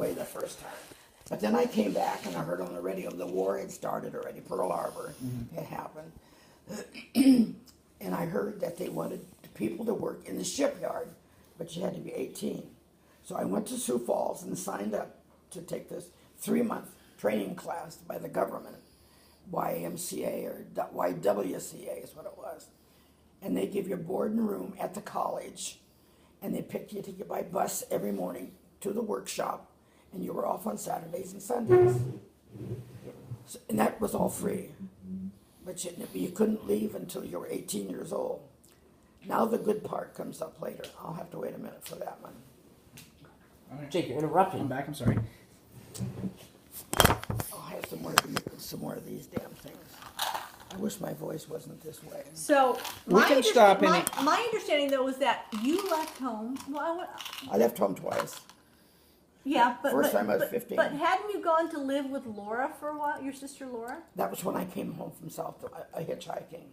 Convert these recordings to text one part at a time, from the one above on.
away the first time. But then I came back and I heard on the radio the war had started already. Pearl Harbor had happened. And I heard that they wanted people to work in the shipyard, but you had to be 18. So I went to Sioux Falls and signed up to take this 3-month training class by the government, YMCA or YWCA is what it was. And they give you board and room at the college, and they picked you to get by bus every morning to the workshop, and you were off on Saturdays and Sundays. So, and that was all free. But you couldn't leave until you were 18 years old. Now the good part comes up later. I'll have to wait a minute for that one. All right. Jake, you're interrupting. I'm back. I'm sorry. I'll have some more of these damn things. I wish my voice wasn't this way. So We can stop my understanding though was that you left home. Well, I left home twice. yeah, but First time I was but- 15. But hadn't you gone to live with Laura for a while? Your sister Laura? That was when I came home from South, hitchhiking.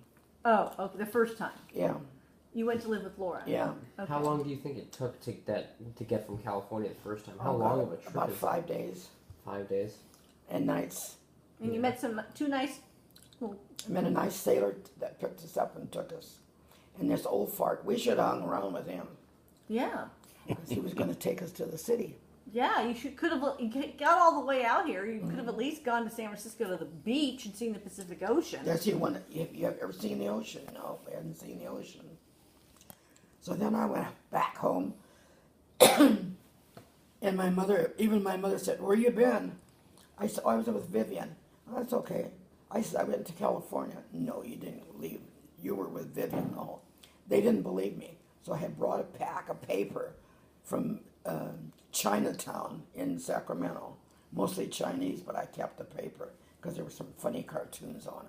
Oh, okay, the first time Yeah, you went to live with Laura. yeah. Okay. How long do you think it took to get from California the first time? How Oh, long God, of a trip About is 5 days 5 days? and nights. And you met two nice. I met a nice sailor that picked us up and took us. And this old fart, we should have hung around with him Yeah. because he was going to take us to the city. Yeah, could have got all the way out here. You could have at least gone to San Francisco to the beach and seen the Pacific Ocean. That's you have ever seen the ocean? No, we hadn't seen the ocean. So then I went back home, and my mother said, "Where you been?" I said, "Oh, I was with Vivian." "Oh, that's okay." I said, "I went to California." "No, you didn't leave. You were with Vivian." No, they didn't believe me. So I had brought a pack of paper from Chinatown in Sacramento, mostly Chinese, but I kept the paper because there were some funny cartoons on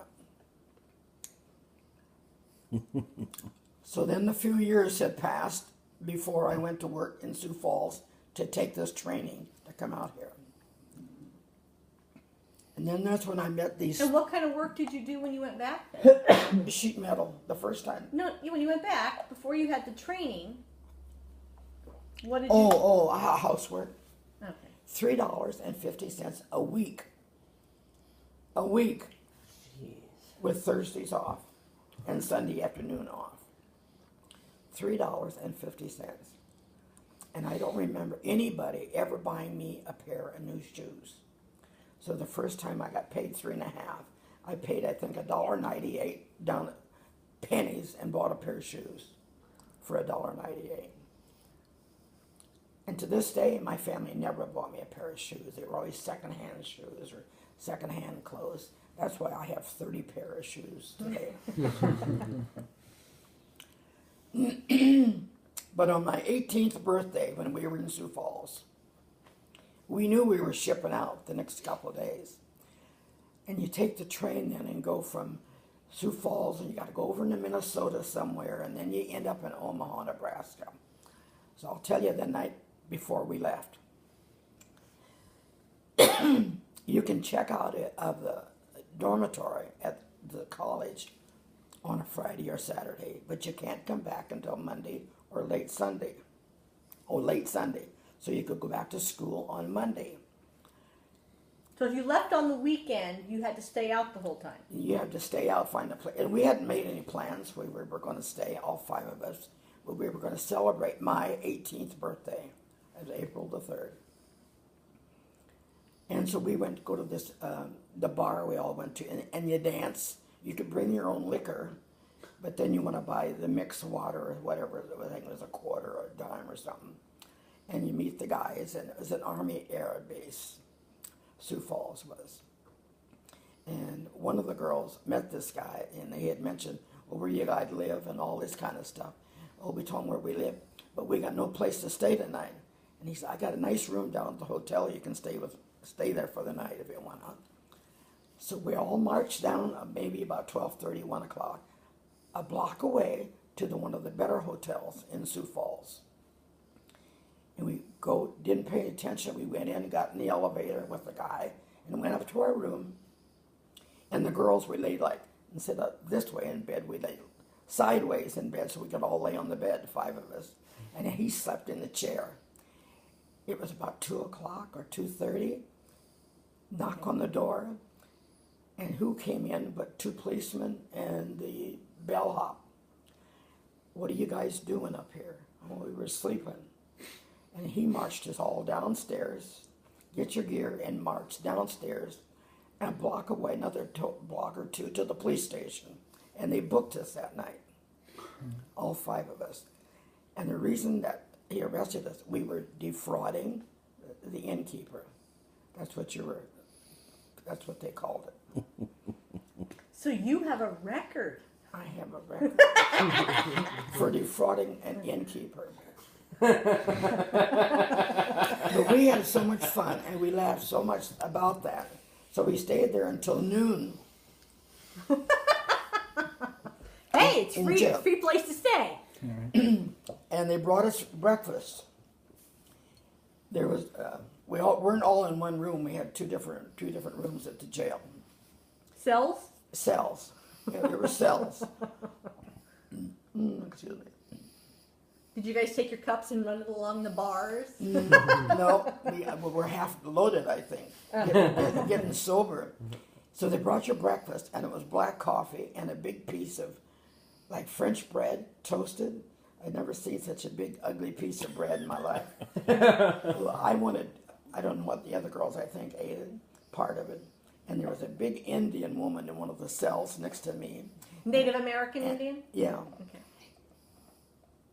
it. So then a few years had passed before I went to work in Sioux Falls to take this training to come out here. And then that's when I met these And what kind of work did you do when you went back then? sheet metal the first time. No, when you went back, before you had the training, what did Housework. you... Okay. $3.50 a week. A week. Jeez. With Thursdays off and Sunday afternoon off. $3.50. And I don't remember anybody ever buying me a pair of new shoes. So the first time I got paid $3.50, I paid, I think, $1.98 down at pennies and bought a pair of shoes for $1.98. And to this day, my family never bought me a pair of shoes. They were always secondhand shoes or secondhand clothes. That's why I have 30 pair of shoes today. But on my 18th birthday, when we were in Sioux Falls, we knew we were shipping out the next couple of days. And you take the train then and go from Sioux Falls, and you got to go over into Minnesota somewhere, and then you end up in Omaha, Nebraska. So I'll tell you the night before we left. You can check out of the dormitory at the college on a Friday or Saturday, but you can't come back until Monday or late Sunday. So you could go back to school on Monday. So if you left on the weekend, you had to stay out the whole time. You have to stay out, find a place. And we hadn't made any plans. We were going to stay, all 5 of us. But we were going to celebrate my 18th birthday. It was April the 3rd. And so we went to go to this, the bar we all went to, and you dance. You could bring your own liquor, but then you want to buy the mixed water or whatever. I think it was a quarter or a dime or something. And you meet the guys, and it was an Army Air Base. Sioux Falls was. And one of the girls met this guy, and they had mentioned, well, where you guys live and all this kind of stuff. Oh, we told him where we live, but we got no place to stay tonight. And he said, I got a nice room down at the hotel. You can stay there for the night if you want to. So we all marched down, maybe about 12:30, 1 o'clock, a block away to one of the better hotels in Sioux Falls. And we didn't pay attention. We went in and got in the elevator with the guy and went up to our room. And the girls, we laid instead of this way in bed, we laid sideways in bed so we could all lay on the bed, 5 of us. And he slept in the chair. It was about 2:00 or 2:30. Knock on the door, and who came in but 2 policemen and the bellhop. What are you guys doing up here? Oh, we were sleeping. And he marched us all downstairs, get your gear, and march downstairs and a block away, another block or two to the police station. And they booked us that night, all 5 of us. And the reason that he arrested us, we were defrauding the innkeeper. That's what they called it. So you have a record. I have a record for defrauding an innkeeper. But we had so much fun and we laughed so much about that. So we stayed there until noon. Hey, it's In free. jail. Free place to stay. And they brought us breakfast. There was we weren't all in one room. We had two different rooms at the jail. Cells. Cells. Yeah, there were cells. Excuse me. Did you guys take your cups and run it along the bars? No, we were half loaded, I think, getting sober. So they brought you breakfast, and it was black coffee and a big piece of, like, French bread, toasted. I'd never seen such a big, ugly piece of bread in my life. Well, I don't know what the other girls, I think, ate it, part of it. And there was a big Indian woman in one of the cells next to me. Native American Indian? Yeah. Okay.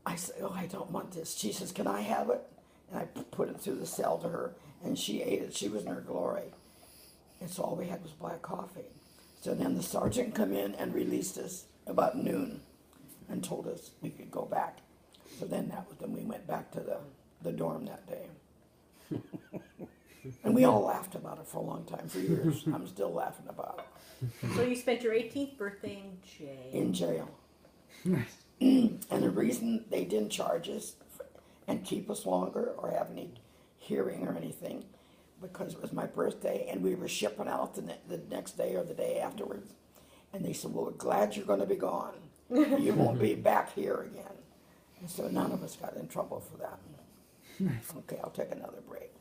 I said, oh, I don't want this. She says, can I have it? And I put it through the cell to her, and she ate it. She was in her glory. And so all we had was black coffee. So then the sergeant come in and released us about noon and told us we could go back. So then we went back to the dorm that day. And we all laughed about it for a long time, for years. I'm still laughing about it. So you spent your 18th birthday in jail. In jail. Nice. And the reason they didn't charge us and keep us longer or have any hearing or anything, because it was my birthday and we were shipping out the next day or the day afterwards. And they said, well, we're glad you're going to be gone. You won't be back here again. And so none of us got in trouble for that. Okay, I'll take another break.